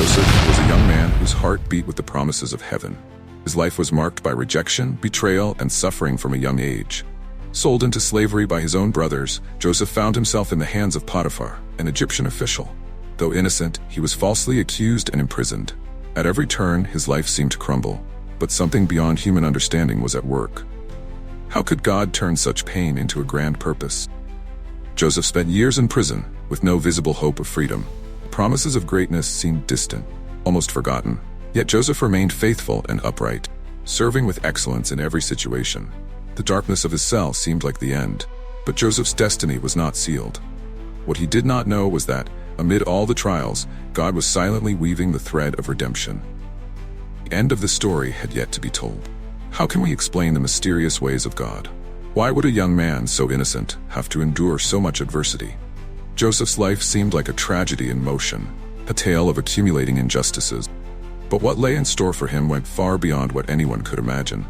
Joseph was a young man whose heart beat with the promises of heaven. His life was marked by rejection, betrayal, and suffering from a young age. Sold into slavery by his own brothers, Joseph found himself in the hands of Potiphar, an Egyptian official. Though innocent, he was falsely accused and imprisoned. At every turn, his life seemed to crumble, but something beyond human understanding was at work. How could God turn such pain into a grand purpose? Joseph spent years in prison, with no visible hope of freedom. Promises of greatness seemed distant, almost forgotten. Yet Joseph remained faithful and upright, serving with excellence in every situation. The darkness of his cell seemed like the end, but Joseph's destiny was not sealed. What he did not know was that, amid all the trials, God was silently weaving the thread of redemption. The end of the story had yet to be told. How can we explain the mysterious ways of God? Why would a young man so innocent have to endure so much adversity? Joseph's life seemed like a tragedy in motion, a tale of accumulating injustices. But what lay in store for him went far beyond what anyone could imagine.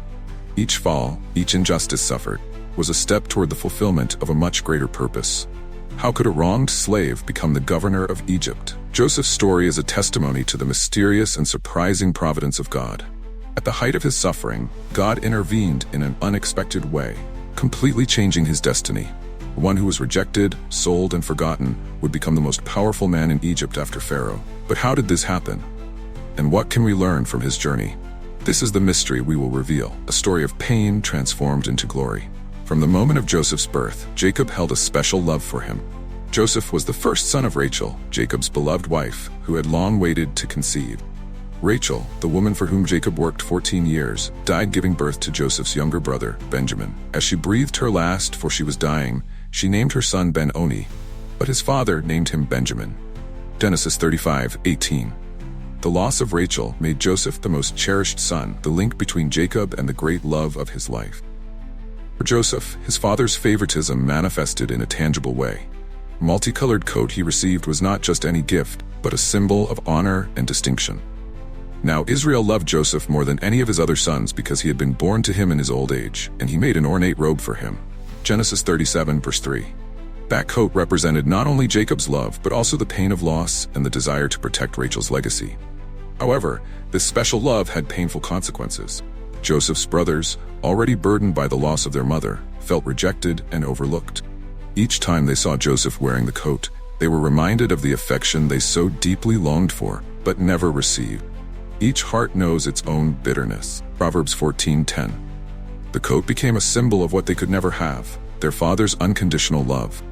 Each fall, each injustice suffered, was a step toward the fulfillment of a much greater purpose. How could a wronged slave become the governor of Egypt? Joseph's story is a testimony to the mysterious and surprising providence of God. At the height of his suffering, God intervened in an unexpected way, completely changing his destiny. One who was rejected, sold, and forgotten would become the most powerful man in Egypt after Pharaoh. But how did this happen? And what can we learn from his journey? This is the mystery we will reveal, a story of pain transformed into glory. From the moment of Joseph's birth, Jacob held a special love for him. Joseph was the first son of Rachel, Jacob's beloved wife, who had long waited to conceive. Rachel, the woman for whom Jacob worked 14 years, died giving birth to Joseph's younger brother, Benjamin. As she breathed her last, for she was dying, she named her son Ben-Oni, but his father named him Benjamin. Genesis 35:18. The loss of Rachel made Joseph the most cherished son, the link between Jacob and the great love of his life. For Joseph, his father's favoritism manifested in a tangible way. The multicolored coat he received was not just any gift, but a symbol of honor and distinction. Now Israel loved Joseph more than any of his other sons because he had been born to him in his old age, and he made an ornate robe for him. Genesis 37:3. That coat represented not only Jacob's love, but also the pain of loss and the desire to protect Rachel's legacy. However, this special love had painful consequences. Joseph's brothers, already burdened by the loss of their mother, felt rejected and overlooked. Each time they saw Joseph wearing the coat, they were reminded of the affection they so deeply longed for, but never received. Each heart knows its own bitterness. Proverbs 14:10. The coat became a symbol of what they could never have, their father's unconditional love.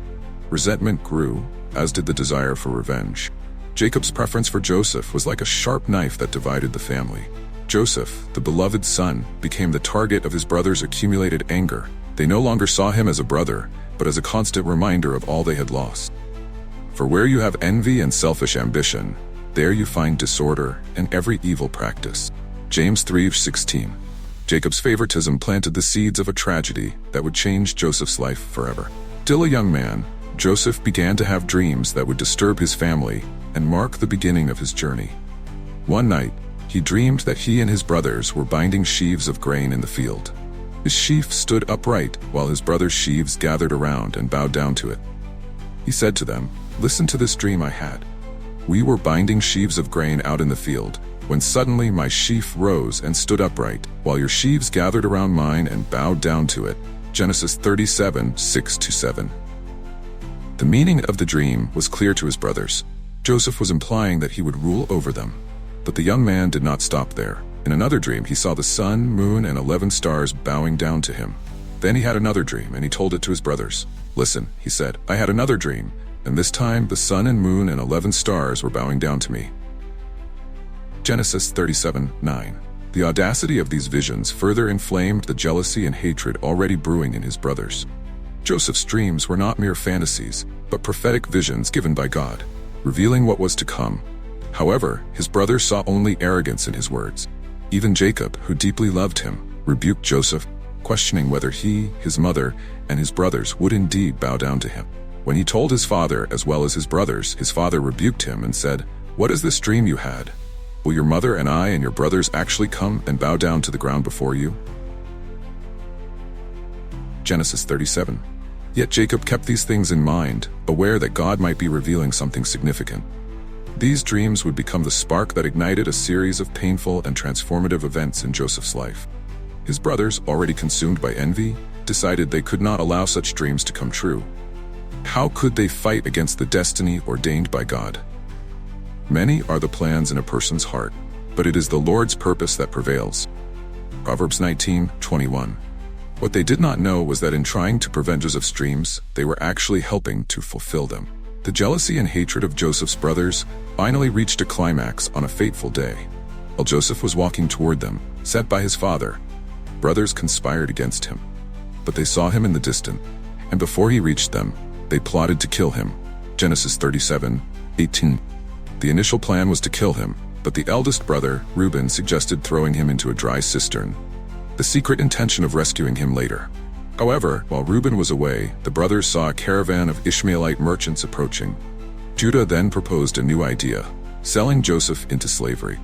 Resentment grew, as did the desire for revenge. Jacob's preference for Joseph was like a sharp knife that divided the family. Joseph, the beloved son, became the target of his brothers' accumulated anger. They no longer saw him as a brother, but as a constant reminder of all they had lost. For where you have envy and selfish ambition, there you find disorder and every evil practice. James 3:16. Jacob's favoritism planted the seeds of a tragedy that would change Joseph's life forever. Still a young man, Joseph began to have dreams that would disturb his family and mark the beginning of his journey. One night, he dreamed that he and his brothers were binding sheaves of grain in the field. His sheaf stood upright while his brothers' sheaves gathered around and bowed down to it. He said to them, "Listen to this dream I had. We were binding sheaves of grain out in the field, when suddenly my sheaf rose and stood upright, while your sheaves gathered around mine and bowed down to it." Genesis 37:6-7. The meaning of the dream was clear to his brothers. Joseph was implying that he would rule over them. But the young man did not stop there. In another dream, he saw the sun, moon, and 11 stars bowing down to him. Then he had another dream, and he told it to his brothers. "Listen," he said, "I had another dream, and this time the sun and moon and 11 stars were bowing down to me." Genesis 37:9. The audacity of these visions further inflamed the jealousy and hatred already brewing in his brothers. Joseph's dreams were not mere fantasies, but prophetic visions given by God, revealing what was to come. However, his brothers saw only arrogance in his words. Even Jacob, who deeply loved him, rebuked Joseph, questioning whether he, his mother, and his brothers would indeed bow down to him. When he told his father as well as his brothers, his father rebuked him and said, "What is this dream you had? Will your mother and I and your brothers actually come and bow down to the ground before you?" Genesis 37. Yet Jacob kept these things in mind, aware that God might be revealing something significant. These dreams would become the spark that ignited a series of painful and transformative events in Joseph's life. His brothers, already consumed by envy, decided they could not allow such dreams to come true. How could they fight against the destiny ordained by God? Many are the plans in a person's heart, but it is the Lord's purpose that prevails. Proverbs 19:21. What they did not know was that in trying to prevent Joseph's dreams, they were actually helping to fulfill them. The jealousy and hatred of Joseph's brothers finally reached a climax on a fateful day. While Joseph was walking toward them, sent by his father, brothers conspired against him. But they saw him in the distance, and before he reached them, they plotted to kill him. Genesis 37:18. The initial plan was to kill him, but the eldest brother, Reuben, suggested throwing him into a dry cistern, the secret intention of rescuing him later. However, while Reuben was away, the brothers saw a caravan of Ishmaelite merchants approaching. Judah then proposed a new idea, selling Joseph into slavery.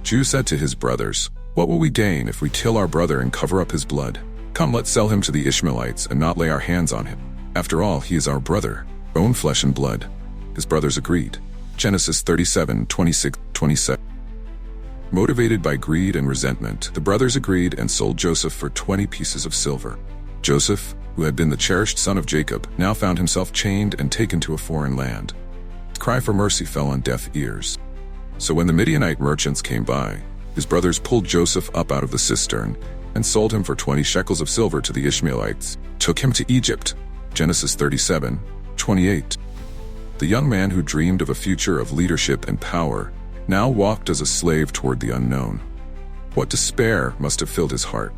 Judah said to his brothers, "What will we gain if we kill our brother and cover up his blood? Come, let's sell him to the Ishmaelites and not lay our hands on him. After all, he is our brother, our own flesh and blood." His brothers agreed. Genesis 37:26-27. Motivated by greed and resentment, the brothers agreed and sold Joseph for 20 pieces of silver. Joseph, who had been the cherished son of Jacob, now found himself chained and taken to a foreign land. His cry for mercy fell on deaf ears. So when the Midianite merchants came by, his brothers pulled Joseph up out of the cistern and sold him for 20 shekels of silver to the Ishmaelites, took him to Egypt. Genesis 37:28. The young man who dreamed of a future of leadership and power now walked as a slave toward the unknown. What despair must have filled his heart.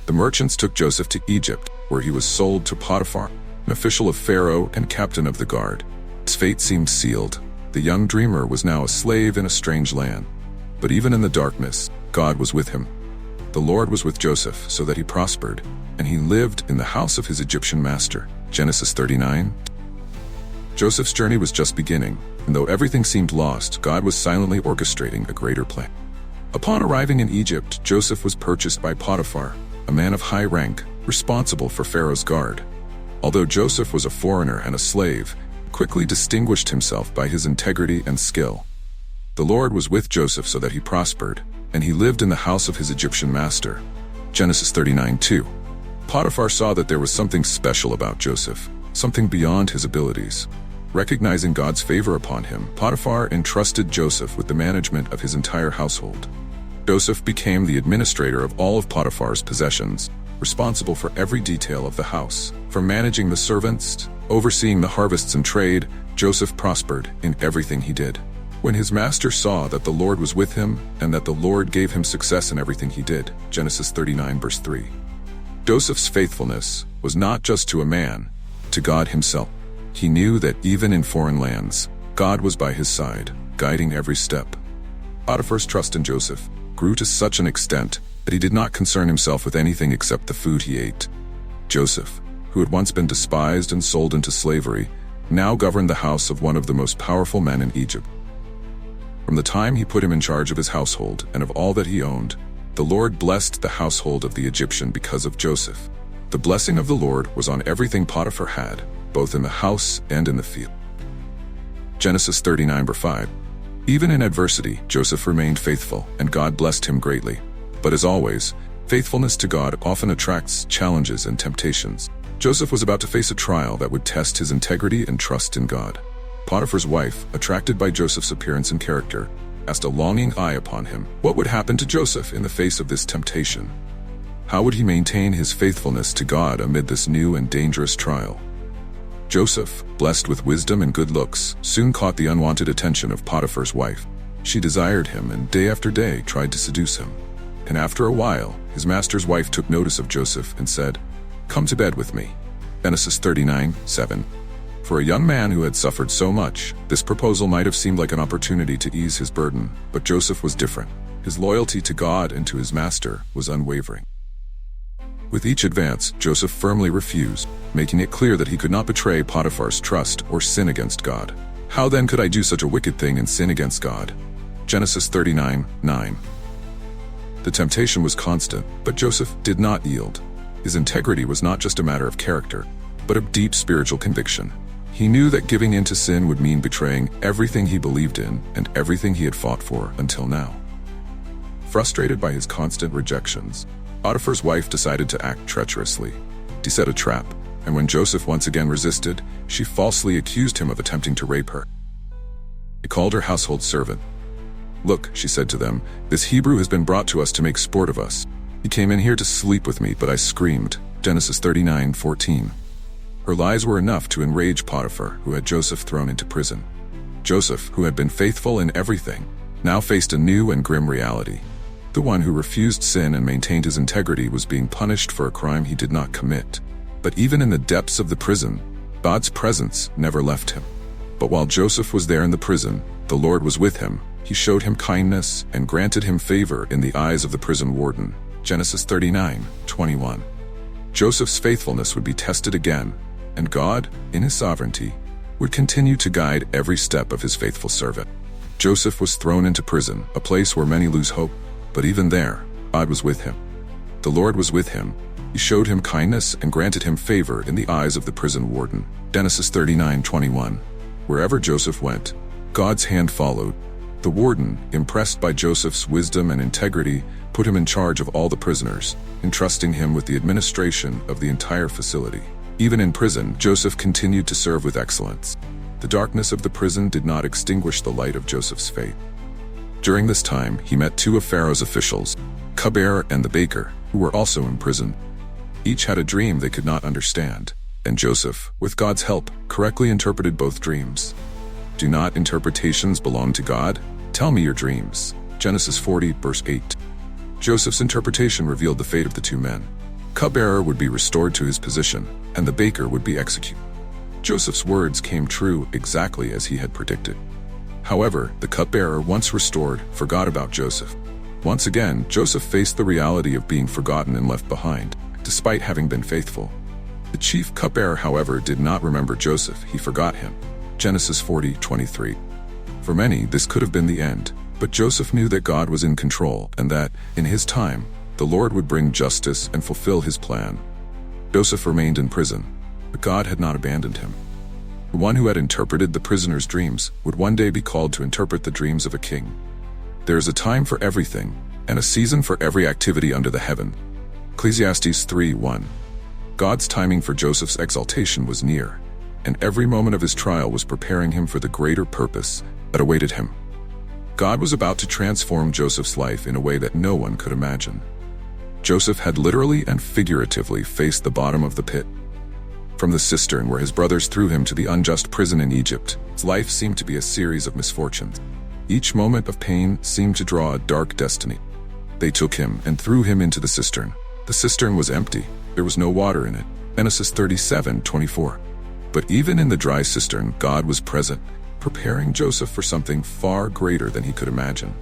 The merchants took Joseph to Egypt, where he was sold to Potiphar, an official of Pharaoh and captain of the guard. His fate seemed sealed. The young dreamer was now a slave in a strange land. But even in the darkness, God was with him. The Lord was with Joseph so that he prospered, and he lived in the house of his Egyptian master. Genesis 39. Joseph's journey was just beginning, and though everything seemed lost, God was silently orchestrating a greater plan. Upon arriving in Egypt, Joseph was purchased by Potiphar, a man of high rank, responsible for Pharaoh's guard. Although Joseph was a foreigner and a slave, he quickly distinguished himself by his integrity and skill. The Lord was with Joseph so that he prospered, and he lived in the house of his Egyptian master. Genesis 39:2. Potiphar saw that there was something special about Joseph, something beyond his abilities. Recognizing God's favor upon him, Potiphar entrusted Joseph with the management of his entire household. Joseph became the administrator of all of Potiphar's possessions, responsible for every detail of the house. From managing the servants, overseeing the harvests and trade, Joseph prospered in everything he did. When his master saw that the Lord was with him and that the Lord gave him success in everything he did, Genesis 39:3. Joseph's faithfulness was not just to a man, to God himself. He knew that even in foreign lands, God was by his side, guiding every step. Potiphar's trust in Joseph grew to such an extent that he did not concern himself with anything except the food he ate. Joseph, who had once been despised and sold into slavery, now governed the house of one of the most powerful men in Egypt. From the time he put him in charge of his household and of all that he owned, the Lord blessed the household of the Egyptian because of Joseph. The blessing of the Lord was on everything Potiphar had, both in the house and in the field. Genesis 39:5. Even in adversity, Joseph remained faithful, and God blessed him greatly. But as always, faithfulness to God often attracts challenges and temptations. Joseph was about to face a trial that would test his integrity and trust in God. Potiphar's wife, attracted by Joseph's appearance and character, cast a longing eye upon him. What would happen to Joseph in the face of this temptation? How would he maintain his faithfulness to God amid this new and dangerous trial? Joseph, blessed with wisdom and good looks, soon caught the unwanted attention of Potiphar's wife. She desired him and day after day tried to seduce him. And after a while, his master's wife took notice of Joseph and said, "Come to bed with me." Genesis 39:7. For a young man who had suffered so much, this proposal might have seemed like an opportunity to ease his burden, but Joseph was different. His loyalty to God and to his master was unwavering. With each advance, Joseph firmly refused, making it clear that he could not betray Potiphar's trust or sin against God. How then could I do such a wicked thing and sin against God? Genesis 39:9. The temptation was constant, but Joseph did not yield. His integrity was not just a matter of character, but of deep spiritual conviction. He knew that giving in to sin would mean betraying everything he believed in and everything he had fought for until now. Frustrated by his constant rejections, Potiphar's wife decided to act treacherously. She set a trap, and when Joseph once again resisted, she falsely accused him of attempting to rape her. She called her household servant. "Look," she said to them, "this Hebrew has been brought to us to make sport of us. He came in here to sleep with me, but I screamed." Genesis 39:14. Her lies were enough to enrage Potiphar, who had Joseph thrown into prison. Joseph, who had been faithful in everything, now faced a new and grim reality. The one who refused sin and maintained his integrity was being punished for a crime he did not commit. But even in the depths of the prison, God's presence never left him. But while Joseph was there in the prison, the Lord was with him. He showed him kindness and granted him favor in the eyes of the prison warden. Genesis 39:21. Joseph's faithfulness would be tested again, and God, in his sovereignty, would continue to guide every step of his faithful servant. Joseph was thrown into prison, a place where many lose hope, but even there, God was with him. The Lord was with him. He showed him kindness and granted him favor in the eyes of the prison warden. Genesis 39:21. Wherever Joseph went, God's hand followed. The warden, impressed by Joseph's wisdom and integrity, put him in charge of all the prisoners, entrusting him with the administration of the entire facility. Even in prison, Joseph continued to serve with excellence. The darkness of the prison did not extinguish the light of Joseph's faith. During this time, he met two of Pharaoh's officials, cupbearer and the baker, who were also in prison. Each had a dream they could not understand, and Joseph, with God's help, correctly interpreted both dreams. Do not interpretations belong to God? Tell me your dreams. Genesis 40, verse 8. Joseph's interpretation revealed the fate of the two men. Cupbearer would be restored to his position, and the baker would be executed. Joseph's words came true exactly as he had predicted. However, the cupbearer, once restored, forgot about Joseph. Once again, Joseph faced the reality of being forgotten and left behind, despite having been faithful. The chief cupbearer, however, did not remember Joseph. He forgot him. Genesis 40:23. For many, this could have been the end, but Joseph knew that God was in control and that, in his time, the Lord would bring justice and fulfill his plan. Joseph remained in prison, but God had not abandoned him. The one who had interpreted the prisoner's dreams would one day be called to interpret the dreams of a king. There is a time for everything, and a season for every activity under the heaven. Ecclesiastes 3:1. God's timing for Joseph's exaltation was near, and every moment of his trial was preparing him for the greater purpose that awaited him. God was about to transform Joseph's life in a way that no one could imagine. Joseph had literally and figuratively faced the bottom of the pit. From the cistern where his brothers threw him to the unjust prison in Egypt, his life seemed to be a series of misfortunes. Each moment of pain seemed to draw a dark destiny. They took him and threw him into the cistern. The cistern was empty. There was no water in it. Genesis 37:24. But even in the dry cistern, God was present, preparing Joseph for something far greater than he could imagine.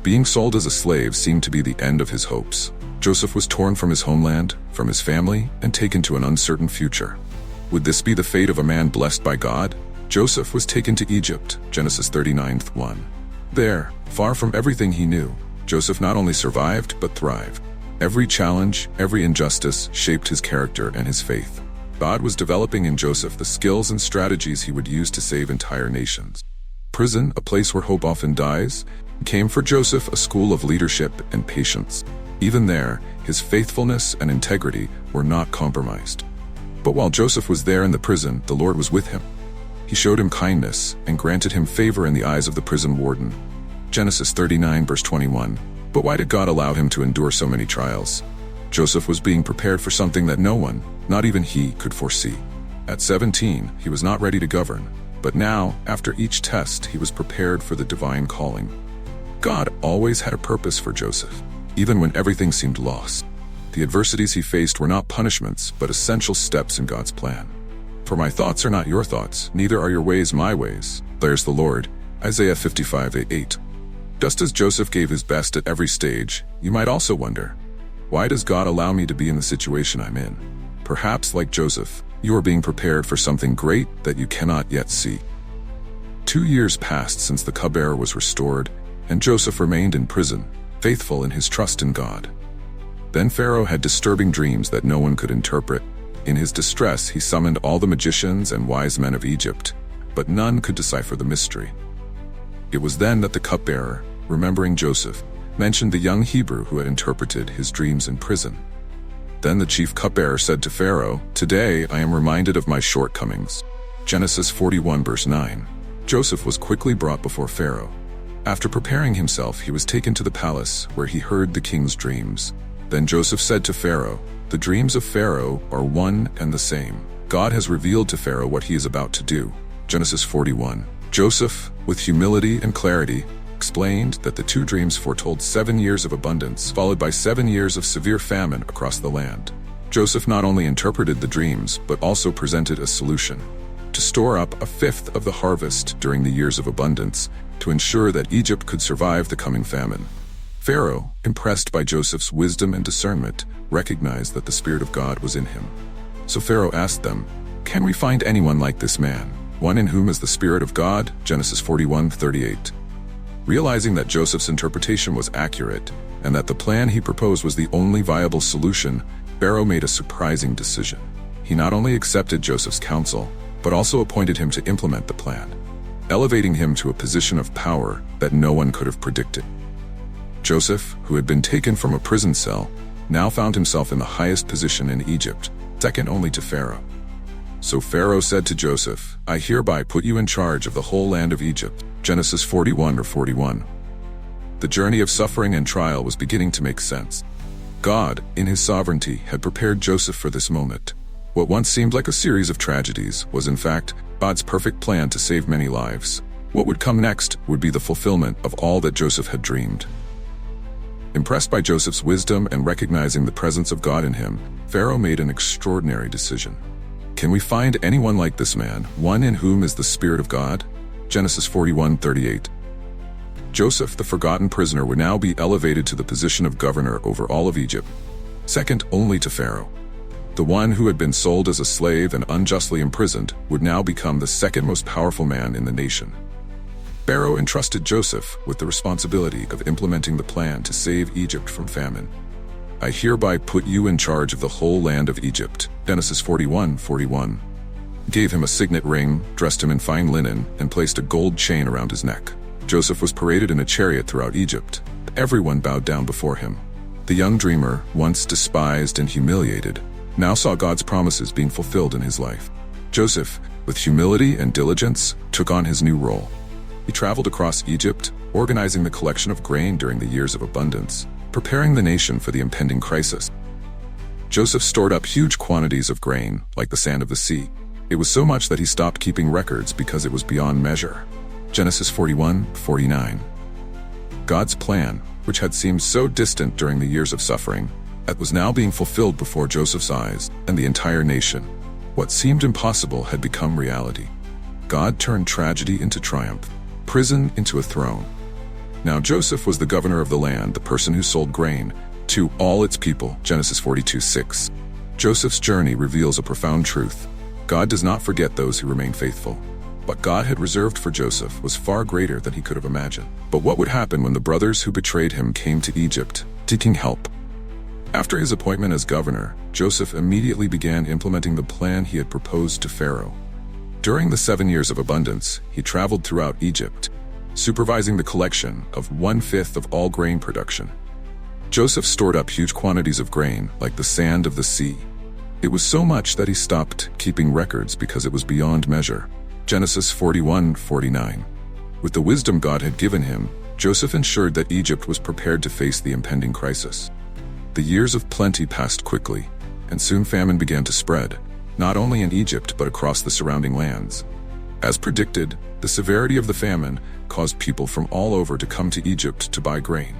Being sold as a slave seemed to be the end of his hopes. Joseph was torn from his homeland, from his family, and taken to an uncertain future. Would this be the fate of a man blessed by God? Joseph was taken to Egypt, Genesis 39:1. There, far from everything he knew, Joseph not only survived, but thrived. Every challenge, every injustice shaped his character and his faith. God was developing in Joseph the skills and strategies he would use to save entire nations. Prison, a place where hope often dies, became for Joseph a school of leadership and patience. Even there, his faithfulness and integrity were not compromised. But while Joseph was there in the prison, the Lord was with him. He showed him kindness and granted him favor in the eyes of the prison warden. Genesis 39, verse 21. But why did God allow him to endure so many trials? Joseph was being prepared for something that no one, not even he, could foresee. At 17, he was not ready to govern, but now, after each test, he was prepared for the divine calling. God always had a purpose for Joseph, even when everything seemed lost. The adversities he faced were not punishments, but essential steps in God's plan. For my thoughts are not your thoughts, neither are your ways my ways, declares the Lord. Isaiah 55:8. Just as Joseph gave his best at every stage, you might also wonder, why does God allow me to be in the situation I'm in? Perhaps, like Joseph, you are being prepared for something great that you cannot yet see. 2 years passed since the cupbearer was restored, and Joseph remained in prison, faithful in his trust in God. Then Pharaoh had disturbing dreams that no one could interpret. In his distress, he summoned all the magicians and wise men of Egypt, but none could decipher the mystery. It was then that the cupbearer, remembering Joseph, mentioned the young Hebrew who had interpreted his dreams in prison. Then the chief cupbearer said to Pharaoh, "Today I am reminded of my shortcomings." Genesis 41 verse 9. Joseph was quickly brought before Pharaoh. After preparing himself, he was taken to the palace, where he heard the king's dreams. Then Joseph said to Pharaoh, "The dreams of Pharaoh are one and the same. God has revealed to Pharaoh what he is about to do." Genesis 41. Joseph, with humility and clarity, explained that the two dreams foretold 7 years of abundance, followed by 7 years of severe famine across the land. Joseph not only interpreted the dreams, but also presented a solution: to store up a fifth of the harvest during the years of abundance, to ensure that Egypt could survive the coming famine. Pharaoh, impressed by Joseph's wisdom and discernment, recognized that the Spirit of God was in him. So Pharaoh asked them, "Can we find anyone like this man, one in whom is the Spirit of God?" Genesis 41:38. Realizing that Joseph's interpretation was accurate, and that the plan he proposed was the only viable solution, Pharaoh made a surprising decision. He not only accepted Joseph's counsel, but also appointed him to implement the plan, elevating him to a position of power that no one could have predicted. Joseph, who had been taken from a prison cell, now found himself in the highest position in Egypt, second only to Pharaoh. So Pharaoh said to Joseph, "I hereby put you in charge of the whole land of Egypt." Genesis 41:41. The journey of suffering and trial was beginning to make sense. God, in his sovereignty, had prepared Joseph for this moment. What once seemed like a series of tragedies was in fact God's perfect plan to save many lives. What would come next would be the fulfillment of all that Joseph had dreamed. Impressed by Joseph's wisdom and recognizing the presence of God in him, Pharaoh made an extraordinary decision. "Can we find anyone like this man, one in whom is the Spirit of God?" Genesis 41:38. Joseph, the forgotten prisoner, would now be elevated to the position of governor over all of Egypt, second only to Pharaoh. The one who had been sold as a slave and unjustly imprisoned would now become the second most powerful man in the nation. Pharaoh entrusted Joseph with the responsibility of implementing the plan to save Egypt from famine. "I hereby put you in charge of the whole land of Egypt." Genesis 41:41. Gave him a signet ring, dressed him in fine linen, and placed a gold chain around his neck. Joseph was paraded in a chariot throughout Egypt. Everyone bowed down before him. The young dreamer, once despised and humiliated, now saw God's promises being fulfilled in his life. Joseph, with humility and diligence, took on his new role. He traveled across Egypt, organizing the collection of grain during the years of abundance, preparing the nation for the impending crisis. Joseph stored up huge quantities of grain, like the sand of the sea. It was so much that he stopped keeping records because it was beyond measure. Genesis 41:49. God's plan, which had seemed so distant during the years of suffering, was now being fulfilled before Joseph's eyes and the entire nation. What seemed impossible had become reality. God turned tragedy into triumph, prison into a throne. Now Joseph was the governor of the land, the person who sold grain to all its people. Genesis 42:6. Joseph's journey reveals a profound truth. God does not forget those who remain faithful. What God had reserved for Joseph was far greater than he could have imagined. But what would happen when the brothers who betrayed him came to Egypt, seeking help? After his appointment as governor, Joseph immediately began implementing the plan he had proposed to Pharaoh. During the 7 years of abundance, he traveled throughout Egypt, supervising the collection of 1/5 of all grain production. Joseph stored up huge quantities of grain, like the sand of the sea. It was so much that he stopped keeping records because it was beyond measure. Genesis 41:49. With the wisdom God had given him, Joseph ensured that Egypt was prepared to face the impending crisis. The years of plenty passed quickly, and soon famine began to spread, not only in Egypt but across the surrounding lands. As predicted, the severity of the famine caused people from all over to come to Egypt to buy grain.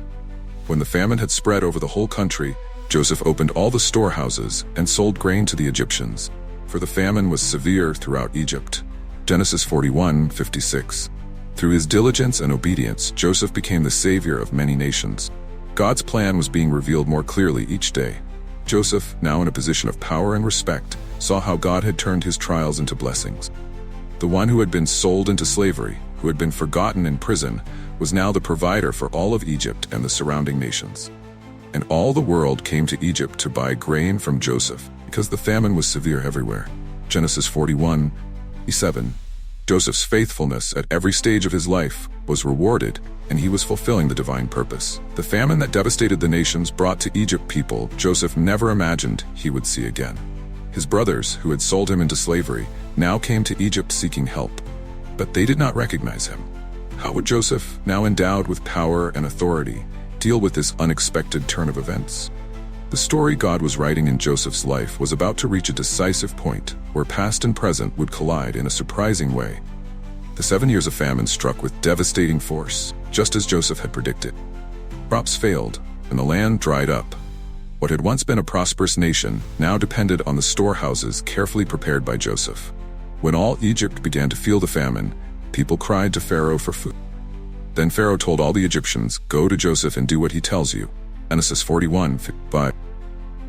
When the famine had spread over the whole country, Joseph opened all the storehouses and sold grain to the Egyptians, for the famine was severe throughout Egypt. Genesis 41:56. Through his diligence and obedience, Joseph became the savior of many nations. God's plan was being revealed more clearly each day. Joseph, now in a position of power and respect, saw how God had turned his trials into blessings. The one who had been sold into slavery, who had been forgotten in prison, was now the provider for all of Egypt and the surrounding nations. and all the world came to Egypt to buy grain from Joseph, because the famine was severe everywhere. Genesis 41:7. Joseph's faithfulness at every stage of his life was rewarded, and he was fulfilling the divine purpose. The famine that devastated the nations brought to Egypt people Joseph never imagined he would see again. His brothers, who had sold him into slavery, now came to Egypt seeking help, but they did not recognize him. How would Joseph, now endowed with power and authority, deal with this unexpected turn of events? The story God was writing in Joseph's life was about to reach a decisive point where past and present would collide in a surprising way. The 7 years of famine struck with devastating force, just as Joseph had predicted. Crops failed, and the land dried up. What had once been a prosperous nation now depended on the storehouses carefully prepared by Joseph. When all Egypt began to feel the famine, people cried to Pharaoh for food. Then Pharaoh told all the Egyptians, "Go to Joseph and do what he tells you." Genesis 41:5.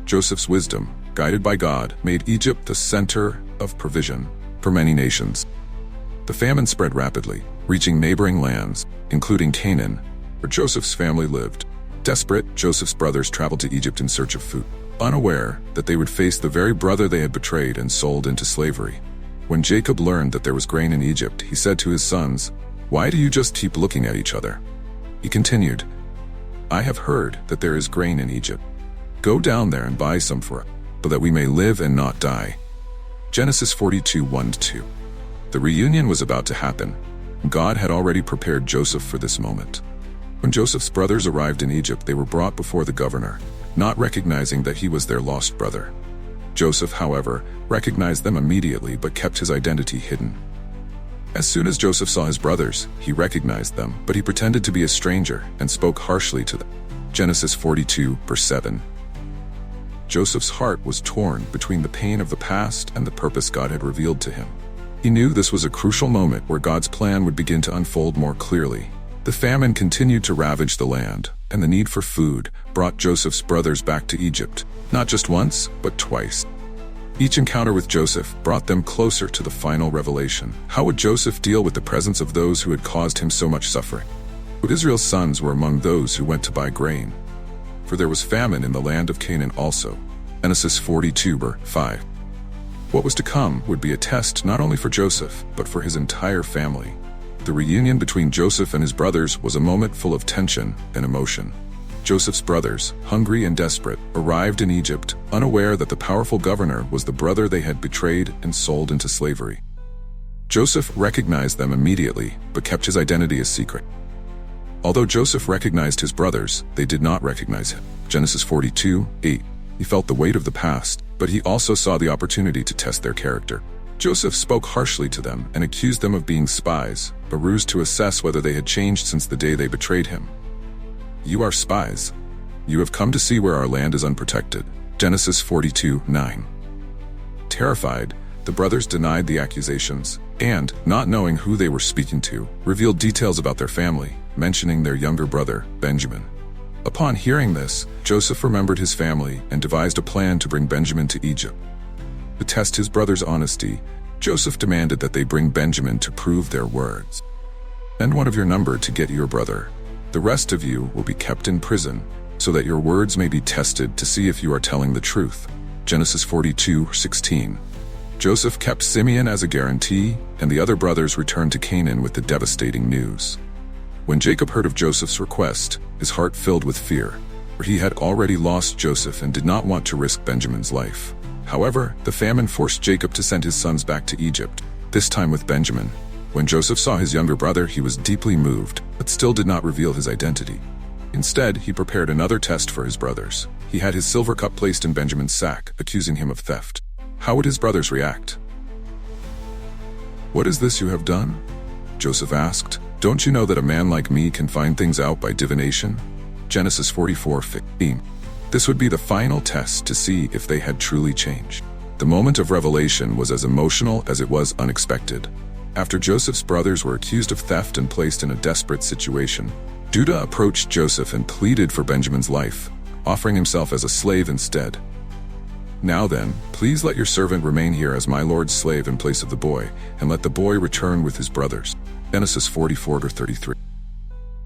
Joseph's wisdom, guided by God, made Egypt the center of provision for many nations. The famine spread rapidly, reaching neighboring lands, including Canaan, where Joseph's family lived. Desperate, Joseph's brothers traveled to Egypt in search of food, unaware that they would face the very brother they had betrayed and sold into slavery. When Jacob learned that there was grain in Egypt, he said to his sons, "Why do you just keep looking at each other?" He continued, "I have heard that there is grain in Egypt. Go down there and buy some for us, so that we may live and not die." Genesis 42:1-2. The reunion was about to happen. God had already prepared Joseph for this moment. When Joseph's brothers arrived in Egypt, they were brought before the governor, not recognizing that he was their lost brother. Joseph, however, recognized them immediately but kept his identity hidden. As soon as Joseph saw his brothers, he recognized them, but he pretended to be a stranger and spoke harshly to them. Genesis 42:7. Joseph's heart was torn between the pain of the past and the purpose God had revealed to him. He knew this was a crucial moment where God's plan would begin to unfold more clearly. The famine continued to ravage the land, and the need for food brought Joseph's brothers back to Egypt, not just once, but twice. Each encounter with Joseph brought them closer to the final revelation. How would Joseph deal with the presence of those who had caused him so much suffering? But Israel's sons were among those who went to buy grain, for there was famine in the land of Canaan also. Genesis 42:5. What was to come would be a test not only for Joseph, but for his entire family. The reunion between Joseph and his brothers was a moment full of tension and emotion. Joseph's brothers, hungry and desperate, arrived in Egypt, unaware that the powerful governor was the brother they had betrayed and sold into slavery. Joseph recognized them immediately, but kept his identity a secret. Although Joseph recognized his brothers, they did not recognize him. Genesis 42:8. He felt the weight of the past, but he also saw the opportunity to test their character. Joseph spoke harshly to them and accused them of being spies, a ruse to assess whether they had changed since the day they betrayed him. "You are spies. You have come to see where our land is unprotected." Genesis 42:9. Terrified, the brothers denied the accusations, and, not knowing who they were speaking to, revealed details about their family, mentioning their younger brother, Benjamin. Upon hearing this, Joseph remembered his family and devised a plan to bring Benjamin to Egypt. To test his brother's honesty, Joseph demanded that they bring Benjamin to prove their words. "Send one of your number to get your brother. The rest of you will be kept in prison, so that your words may be tested to see if you are telling the truth." Genesis 42:16. Joseph kept Simeon as a guarantee, and the other brothers returned to Canaan with the devastating news. When Jacob heard of Joseph's request, his heart filled with fear, for he had already lost Joseph and did not want to risk Benjamin's life. However, the famine forced Jacob to send his sons back to Egypt, this time with Benjamin. When Joseph saw his younger brother, he was deeply moved, but still did not reveal his identity. Instead, he prepared another test for his brothers. He had his silver cup placed in Benjamin's sack, accusing him of theft. How would his brothers react? "What is this you have done?" Joseph asked. "Don't you know that a man like me can find things out by divination?" Genesis 44:15. This would be the final test to see if they had truly changed. The moment of revelation was as emotional as it was unexpected. After Joseph's brothers were accused of theft and placed in a desperate situation, Judah approached Joseph and pleaded for Benjamin's life, offering himself as a slave instead. "Now then, please let your servant remain here as my lord's slave in place of the boy, and let the boy return with his brothers." Genesis 44:33.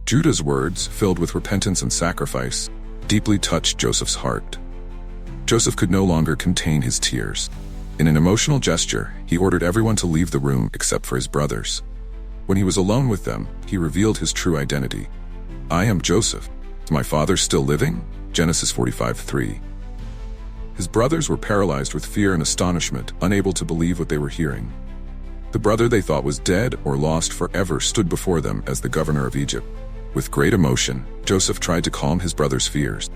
Judah's words, filled with repentance and sacrifice, deeply touched Joseph's heart. Joseph could no longer contain his tears. In an emotional gesture, he ordered everyone to leave the room except for his brothers. When he was alone with them, he revealed his true identity. "I am Joseph. Is my father still living?" Genesis 45:3. His brothers were paralyzed with fear and astonishment, unable to believe what they were hearing. The brother they thought was dead or lost forever stood before them as the governor of Egypt. With great emotion, Joseph tried to calm his brothers' fears.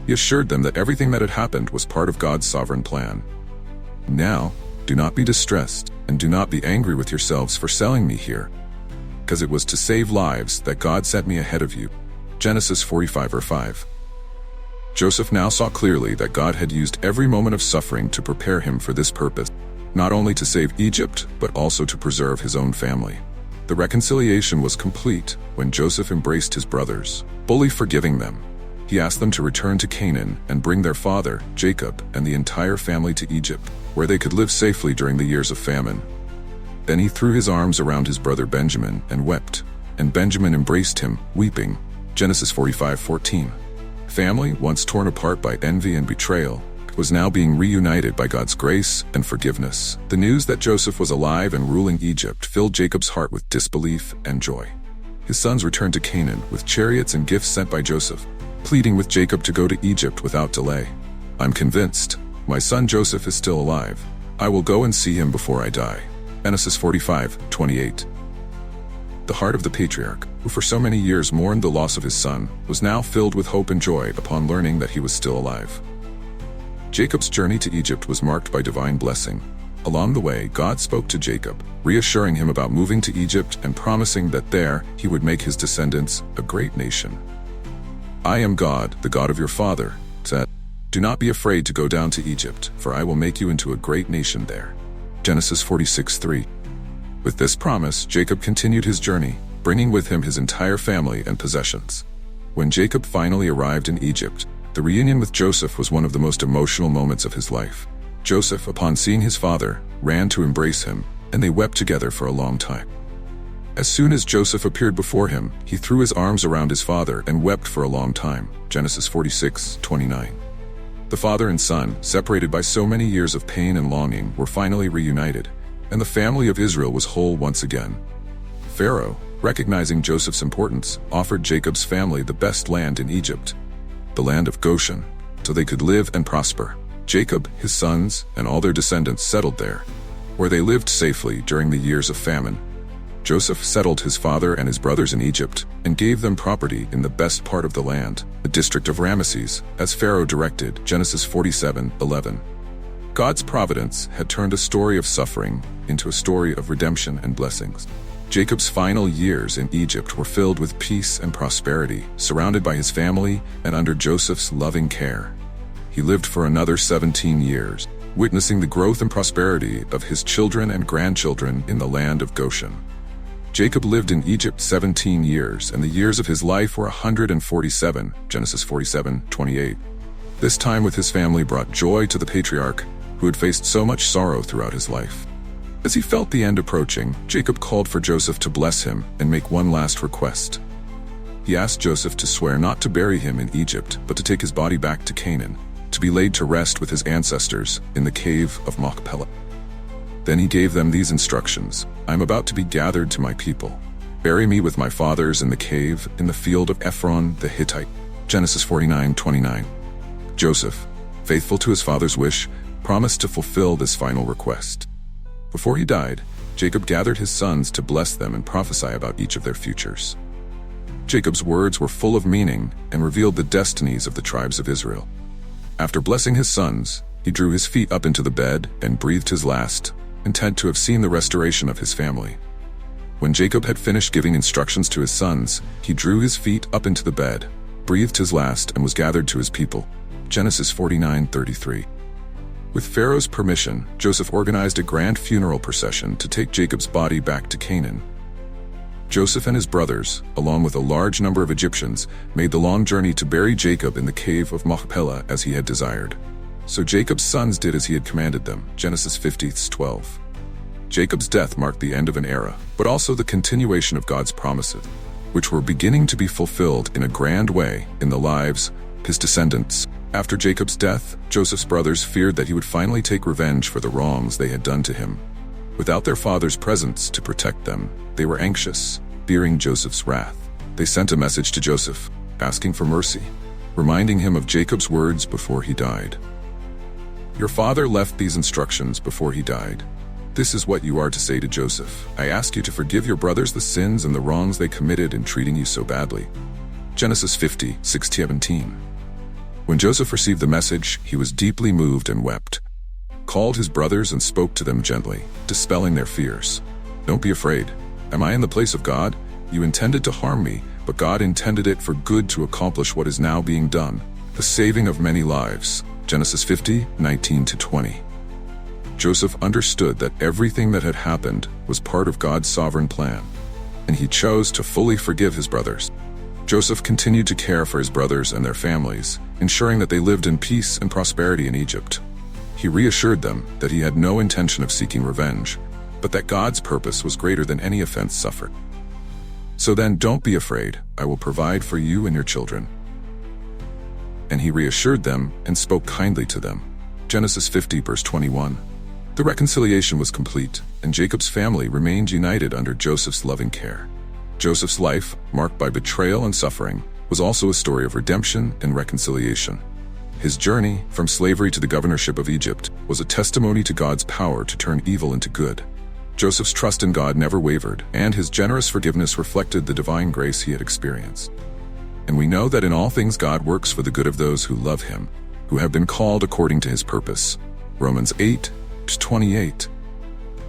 He assured them that everything that had happened was part of God's sovereign plan. "Now, do not be distressed, and do not be angry with yourselves for selling me here, because it was to save lives that God sent me ahead of you." Genesis 45:5. Joseph now saw clearly that God had used every moment of suffering to prepare him for this purpose, not only to save Egypt, but also to preserve his own family. The reconciliation was complete when Joseph embraced his brothers, fully forgiving them. He asked them to return to Canaan and bring their father, Jacob, and the entire family to Egypt, where they could live safely during the years of famine. Then he threw his arms around his brother Benjamin and wept, and Benjamin embraced him, weeping. Genesis 45:14. Family, once torn apart by envy and betrayal, was now being reunited by God's grace and forgiveness. The news that Joseph was alive and ruling Egypt filled Jacob's heart with disbelief and joy. His sons returned to Canaan with chariots and gifts sent by Joseph, pleading with Jacob to go to Egypt without delay. "I'm convinced. My son Joseph is still alive. I will go and see him before I die." Genesis 45:28. The heart of the patriarch, who for so many years mourned the loss of his son, was now filled with hope and joy upon learning that he was still alive. Jacob's journey to Egypt was marked by divine blessing. Along the way, God spoke to Jacob, reassuring him about moving to Egypt and promising that there he would make his descendants a great nation. "I am God, the God of your father," said. "Do not be afraid to go down to Egypt, for I will make you into a great nation there." Genesis 46:3. With this promise, Jacob continued his journey, bringing with him his entire family and possessions. When Jacob finally arrived in Egypt, the reunion with Joseph was one of the most emotional moments of his life. Joseph, upon seeing his father, ran to embrace him, and they wept together for a long time. As soon as Joseph appeared before him, he threw his arms around his father and wept for a long time. Genesis 46:29. The father and son, separated by so many years of pain and longing, were finally reunited, and the family of Israel was whole once again. Pharaoh, recognizing Joseph's importance, offered Jacob's family the best land in Egypt, the land of Goshen, so they could live and prosper. Jacob, his sons, and all their descendants settled there, where they lived safely during the years of famine. Joseph settled his father and his brothers in Egypt and gave them property in the best part of the land, the district of Ramesses, as Pharaoh directed. Genesis 47:11. God's providence had turned a story of suffering into a story of redemption and blessings. Jacob's final years in Egypt were filled with peace and prosperity, surrounded by his family and under Joseph's loving care. He lived for another 17 years, witnessing the growth and prosperity of his children and grandchildren in the land of Goshen. Jacob lived in Egypt 17 years, and the years of his life were 147, Genesis 47:28. This time with his family brought joy to the patriarch, who had faced so much sorrow throughout his life. As he felt the end approaching, Jacob called for Joseph to bless him and make one last request. He asked Joseph to swear not to bury him in Egypt, but to take his body back to Canaan, to be laid to rest with his ancestors in the cave of Machpelah. Then he gave them these instructions: "I am about to be gathered to my people. Bury me with my fathers in the cave in the field of Ephron the Hittite." Genesis 49:29. Joseph, faithful to his father's wish, promised to fulfill this final request. Before he died, Jacob gathered his sons to bless them and prophesy about each of their futures. Jacob's words were full of meaning and revealed the destinies of the tribes of Israel. After blessing his sons, he drew his feet up into the bed and breathed his last, intent to have seen the restoration of his family. When Jacob had finished giving instructions to his sons, he drew his feet up into the bed, breathed his last, and was gathered to his people. Genesis 49:33. With Pharaoh's permission, Joseph organized a grand funeral procession to take Jacob's body back to Canaan. Joseph and his brothers, along with a large number of Egyptians, made the long journey to bury Jacob in the cave of Machpelah as he had desired. So Jacob's sons did as he had commanded them. Genesis 50:12. Jacob's death marked the end of an era, but also the continuation of God's promises, which were beginning to be fulfilled in a grand way in the lives, His descendants. After Jacob's death, Joseph's brothers feared that he would finally take revenge for the wrongs they had done to him. Without their father's presence to protect them, they were anxious, fearing Joseph's wrath. They sent a message to Joseph, asking for mercy, reminding him of Jacob's words before he died. "Your father left these instructions before he died. This is what you are to say to Joseph. I ask you to forgive your brothers the sins and the wrongs they committed in treating you so badly." Genesis 50:6-17. When Joseph received the message, he was deeply moved and wept, called his brothers and spoke to them gently, dispelling their fears. "Don't be afraid. Am I in the place of God? You intended to harm me, but God intended it for good to accomplish what is now being done, the saving of many lives." Genesis 50:19-20. Joseph understood that everything that had happened was part of God's sovereign plan, and he chose to fully forgive his brothers. Joseph continued to care for his brothers and their families, ensuring that they lived in peace and prosperity in Egypt. He reassured them that he had no intention of seeking revenge, but that God's purpose was greater than any offense suffered. "So then, don't be afraid. I will provide for you and your children." And he reassured them and spoke kindly to them. Genesis 50:21. The reconciliation was complete, and Jacob's family remained united under Joseph's loving care. Joseph's life, marked by betrayal and suffering, was also a story of redemption and reconciliation. His journey, from slavery to the governorship of Egypt, was a testimony to God's power to turn evil into good. Joseph's trust in God never wavered, and his generous forgiveness reflected the divine grace he had experienced. And we know that in all things God works for the good of those who love him, who have been called according to his purpose. Romans 8:28.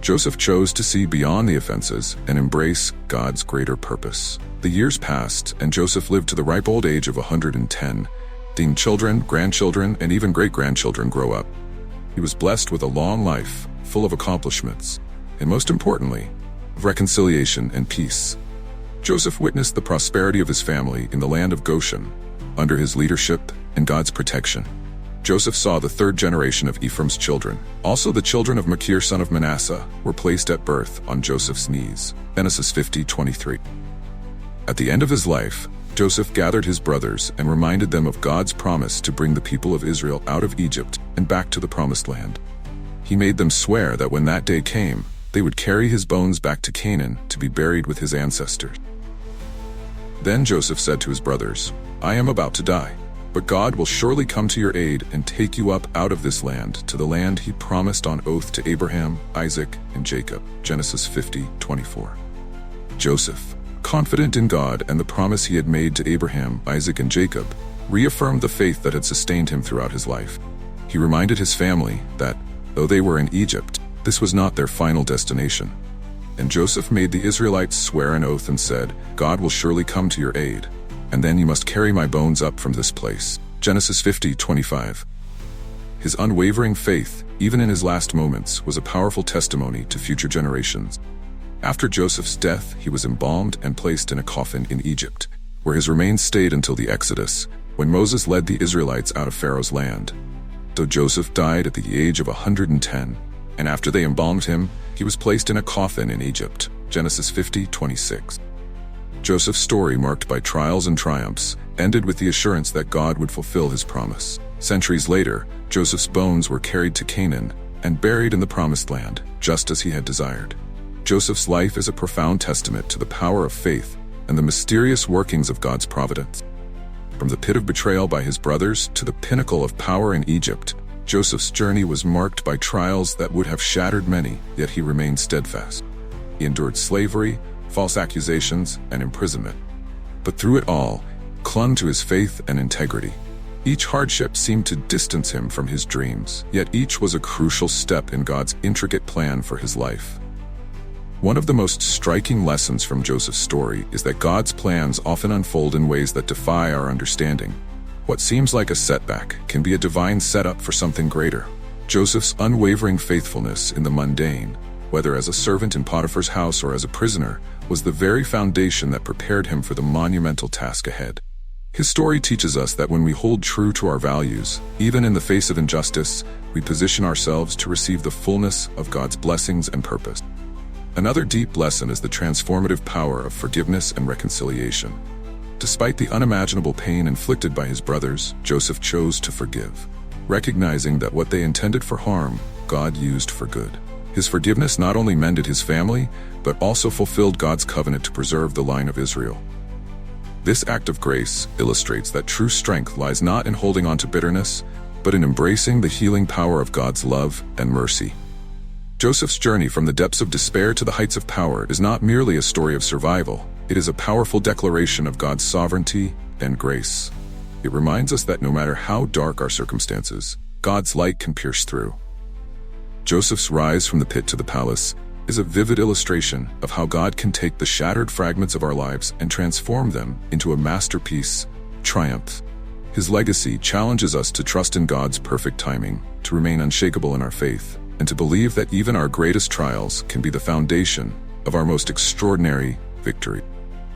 Joseph chose to see beyond the offenses and embrace God's greater purpose. The years passed, and Joseph lived to the ripe old age of 110, seeing children, grandchildren, and even great-grandchildren grow up. He was blessed with a long life, full of accomplishments, and most importantly, of reconciliation and peace. Joseph witnessed the prosperity of his family in the land of Goshen, under his leadership and God's protection. Joseph saw the third generation of Ephraim's children. Also the children of Machir son of Manasseh were placed at birth on Joseph's knees. Genesis 50:23. At the end of his life, Joseph gathered his brothers and reminded them of God's promise to bring the people of Israel out of Egypt and back to the promised land. He made them swear that when that day came, they would carry his bones back to Canaan to be buried with his ancestors. Then Joseph said to his brothers, "I am about to die, but God will surely come to your aid and take you up out of this land to the land he promised on oath to Abraham, Isaac, and Jacob." Genesis 50:24. Joseph, confident in God and the promise he had made to Abraham, Isaac, and Jacob, reaffirmed the faith that had sustained him throughout his life. He reminded his family that, though they were in Egypt, this was not their final destination. And Joseph made the Israelites swear an oath and said, "God will surely come to your aid, and then you must carry my bones up from this place." Genesis 50:25. His unwavering faith, even in his last moments, was a powerful testimony to future generations. After Joseph's death, he was embalmed and placed in a coffin in Egypt, where his remains stayed until the Exodus, when Moses led the Israelites out of Pharaoh's land. Though Joseph died at the age of 110, and after they embalmed him, he was placed in a coffin in Egypt. Genesis 50:26. Joseph's story, marked by trials and triumphs, ended with the assurance that God would fulfill his promise. Centuries later, Joseph's bones were carried to Canaan and buried in the promised land, just as he had desired. Joseph's life is a profound testament to the power of faith and the mysterious workings of God's providence. From the pit of betrayal by his brothers to the pinnacle of power in Egypt, Joseph's journey was marked by trials that would have shattered many, yet he remained steadfast. He endured slavery, false accusations, and imprisonment. But through it all, clung to his faith and integrity. Each hardship seemed to distance him from his dreams, yet each was a crucial step in God's intricate plan for his life. One of the most striking lessons from Joseph's story is that God's plans often unfold in ways that defy our understanding. What seems like a setback can be a divine setup for something greater. Joseph's unwavering faithfulness in the mundane, whether as a servant in Potiphar's house or as a prisoner, was the very foundation that prepared him for the monumental task ahead. His story teaches us that when we hold true to our values, even in the face of injustice, we position ourselves to receive the fullness of God's blessings and purpose. Another deep lesson is the transformative power of forgiveness and reconciliation. Despite the unimaginable pain inflicted by his brothers, Joseph chose to forgive. Recognizing that what they intended for harm, God used for good. His forgiveness not only mended his family, but also fulfilled God's covenant to preserve the line of Israel. This act of grace illustrates that true strength lies not in holding on to bitterness, but in embracing the healing power of God's love and mercy. Joseph's journey from the depths of despair to the heights of power is not merely a story of survival. It is a powerful declaration of God's sovereignty and grace. It reminds us that no matter how dark our circumstances, God's light can pierce through. Joseph's rise from the pit to the palace is a vivid illustration of how God can take the shattered fragments of our lives and transform them into a masterpiece, triumph. His legacy challenges us to trust in God's perfect timing, to remain unshakable in our faith, and to believe that even our greatest trials can be the foundation of our most extraordinary victory.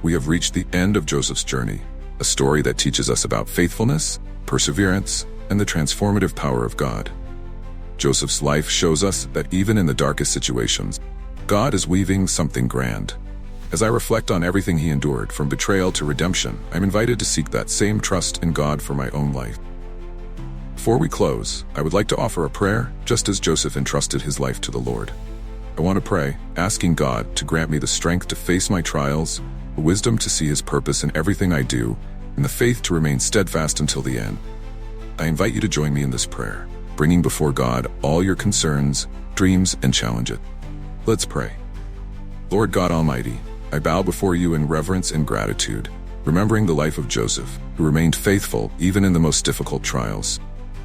We have reached the end of Joseph's journey, a story that teaches us about faithfulness, perseverance, and the transformative power of God. Joseph's life shows us that even in the darkest situations, God is weaving something grand. As I reflect on everything he endured, from betrayal to redemption, I'm invited to seek that same trust in God for my own life. Before we close, I would like to offer a prayer, just as Joseph entrusted his life to the Lord. I want to pray, asking God to grant me the strength to face my trials, the wisdom to see his purpose in everything I do, and the faith to remain steadfast until the end. I invite you to join me in this prayer, bringing before God all your concerns, dreams, and challenges. Let's pray. Lord God Almighty, I bow before you in reverence and gratitude, remembering the life of Joseph, who remained faithful even in the most difficult trials.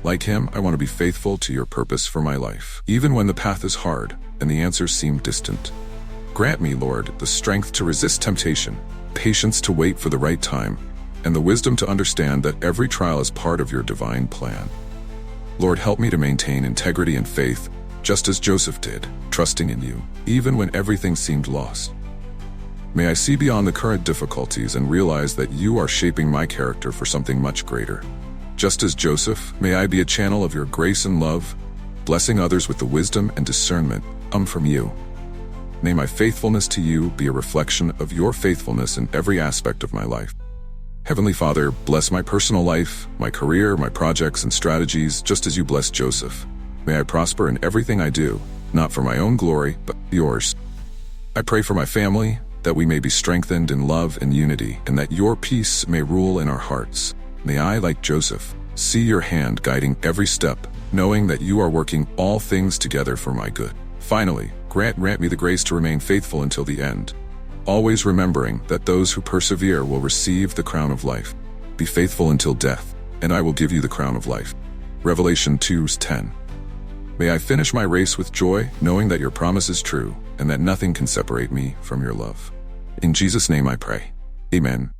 Like him, I want to be faithful to your purpose for my life, even when the path is hard and the answers seem distant. Grant me, Lord, the strength to resist temptation, patience to wait for the right time, and the wisdom to understand that every trial is part of your divine plan. Lord, help me to maintain integrity and faith, just as Joseph did, trusting in you, even when everything seemed lost. May I see beyond the current difficulties and realize that you are shaping my character for something much greater. Just as Joseph, may I be a channel of your grace and love, blessing others with the wisdom and discernment from you. May my faithfulness to you be a reflection of your faithfulness in every aspect of my life. Heavenly Father, bless my personal life, my career, my projects and strategies, just as you blessed Joseph. May I prosper in everything I do, not for my own glory, but yours. I pray for my family, that we may be strengthened in love and unity, and that your peace may rule in our hearts. May I, like Joseph, see your hand guiding every step, knowing that you are working all things together for my good. Finally, grant me the grace to remain faithful until the end, always remembering that those who persevere will receive the crown of life. Be faithful until death, and I will give you the crown of life. Revelation 2:10. May I finish my race with joy, knowing that your promise is true, and that nothing can separate me from your love. In Jesus' name I pray. Amen.